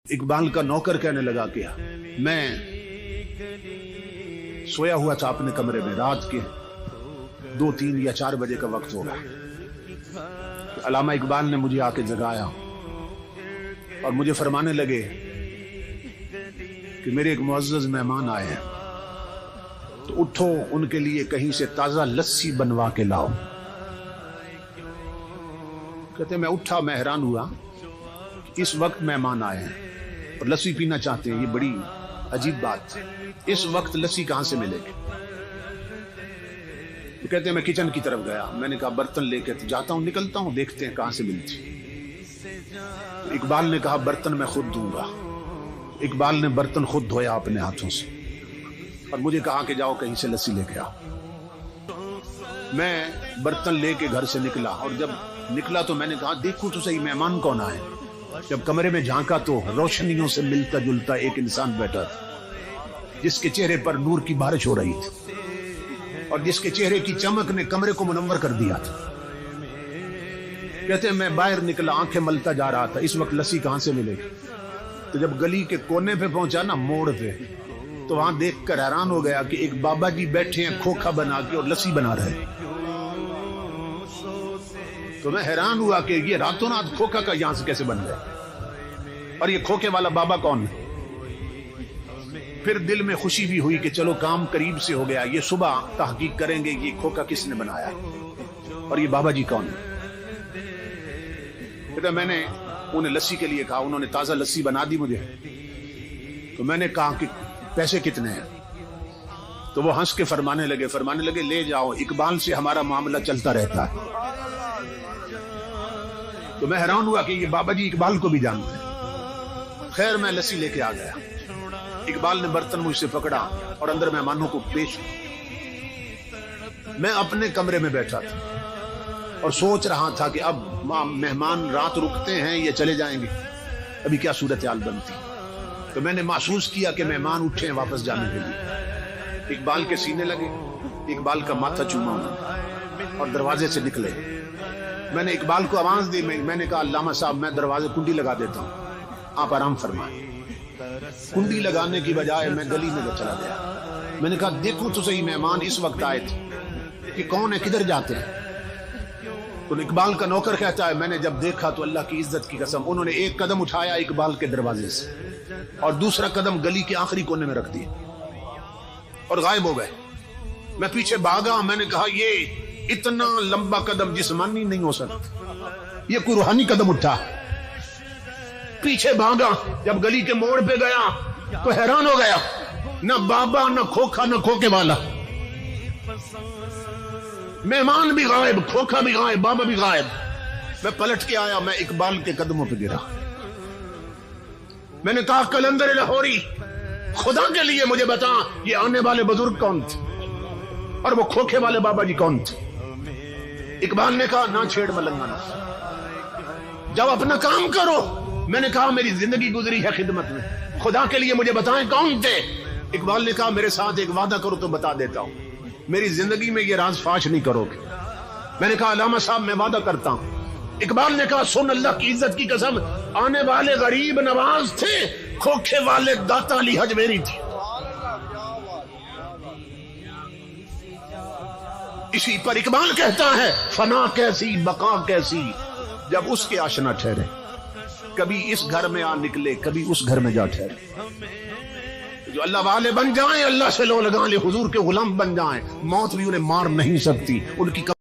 इकबाल का नौकर कहने लगा कि मैं सोया हुआ था अपने कमरे में, रात के 2, 3 या 4 बजे का वक्त होगा। अल्लामा इकबाल ने मुझे आके जगाया और मुझे फरमाने लगे कि मेरे एक मुअज़्ज़ज़ मेहमान आए हैं, तो उठो, उनके लिए कहीं से ताज़ा लस्सी बनवा के लाओ। कहते मैं उठा, मैं हैरान हुआ इस वक्त मेहमान आए हैं और लस्सी पीना चाहते हैं, ये बड़ी अजीब बात है। इस वक्त लस्सी कहां से मिलेगी? तो कहते हैं मैं किचन की तरफ गया, मैंने कहा बर्तन लेके तो जाता हूं, निकलता हूं, देखते हैं कहां से मिलती। तो इकबाल ने कहा बर्तन मैं खुद दूंगा। इकबाल ने बर्तन खुद धोया अपने हाथों से और मुझे कहा कि जाओ कहीं से लस्सी लेके आओ। मैं बर्तन लेके घर से निकला और जब निकला तो मैंने कहा देखो तो सही मेहमान कौन आए। जब कमरे में झांका तो रोशनियों से मिलता जुलता एक इंसान बैठा था, जिसके चेहरे पर नूर की बारिश हो रही थी और जिसके चेहरे की चमक ने कमरे को मुनव्वर कर दिया था। कहते हैं मैं बाहर निकला, आंखें मलता जा रहा था, इस वक्त लस्सी कहां से मिलेगी? तो जब गली के कोने पे पहुंचा ना, मोड़ पे, तो वहां देखकर हैरान हो गया कि एक बाबा जी बैठे हैं खोखा बना के और लस्सी बना रहे हैं। तो मैं हैरान हुआ कि ये रातों रात खोखा का यहां से कैसे बन गया और ये खोखे वाला बाबा कौन है? फिर दिल में खुशी भी हुई कि चलो काम करीब से हो गया, ये सुबह तहकीक करेंगे ये खोखा किसने बनाया और ये बाबा जी कौन है। तो मैंने उन्हें लस्सी के लिए कहा, उन्होंने ताजा लस्सी बना दी मुझे। तो मैंने कहा कि पैसे कितने हैं? तो वो हंस के फरमाने लगे ले जाओ, इकबाल से हमारा मामला चलता रहता है। तो मैं हैरान हुआ कि ये बाबा जी इकबाल को भी जानते हैं। खैर मैं लस्सी लेके आ गया। इकबाल ने बर्तन मुझसे पकड़ा और अंदर मेहमानों को पेश किया। मैं अपने कमरे में बैठा था और सोच रहा था कि अब मेहमान रात रुकते हैं या चले जाएंगे, अभी क्या सूरत हाल बनती। तो मैंने महसूस किया कि मेहमान उठे हैं वापस जाने के लिए। इकबाल के सीने लगे, इकबाल का माथा चूमा और दरवाजे से निकले। मैंने इकबाल को आवाज दी, मैंने कहा अल्लामा साहब मैं दरवाजे कुंडी लगा देता हूं, आप आराम फरमाएं। कुंडी लगाने की बजाय मैं गली में चला गया। मैंने कहा देखो तो सही मेहमान इस वक्त आए थे कि कौन है, किधर जाते हैं? तो इकबाल का नौकर कहता है मैंने जब देखा तो अल्लाह की इज्जत की कसम, उन्होंने एक कदम उठाया इकबाल के दरवाजे से और दूसरा कदम गली के आखिरी कोने में रख दिया और गायब हो गए। मैं पीछे भागा, मैंने कहा ये इतना लंबा कदम जिस्मानी नहीं हो सकता, ये कोई रूहानी कदम उठा। पीछे भागा, जब गली के मोड़ पे गया तो हैरान हो गया, न बाबा न खोखा न खोखे वाला, मेहमान भी गायब, खोखा भी गायब, बाबा भी गायब। मैं पलट के आया, मैं इकबाल के कदमों पे गिरा। मैंने कहा कलंदर लाहौरी, खुदा के लिए मुझे बता ये आने वाले बुजुर्ग कौन थे और वो खोखे वाले बाबा जी कौन थे? इकबाल ने कहा ना छेड़ मलंगाना, जब अपना काम करो। मैंने कहा मेरी जिंदगी गुजरी है खिदमत में, खुदा के लिए मुझे बताएं कौन थे? इकबाल ने कहा मेरे साथ एक वादा करो तो बता देता हूं, मेरी जिंदगी में ये राज फाश नहीं करोगे। मैंने कहा अल्लामा साहब मैं वादा करता हूं। इकबाल ने कहा सुन अल्लाह की इज्जत की कसम, आने वाले गरीब नवाज थे, खोखे वाले दाता अली हजवेरी थी। इसी पर इकबाल कहता है फना कैसी बका कैसी, जब उसके आशना ठहरे, कभी इस घर में आ निकले, कभी उस घर में जा ठहरे। जो अल्लाह वाले बन जाएं, अल्लाह से लो लगा ले, हुजूर के गुलाम बन जाएं, मौत भी उन्हें मार नहीं सकती, उनकी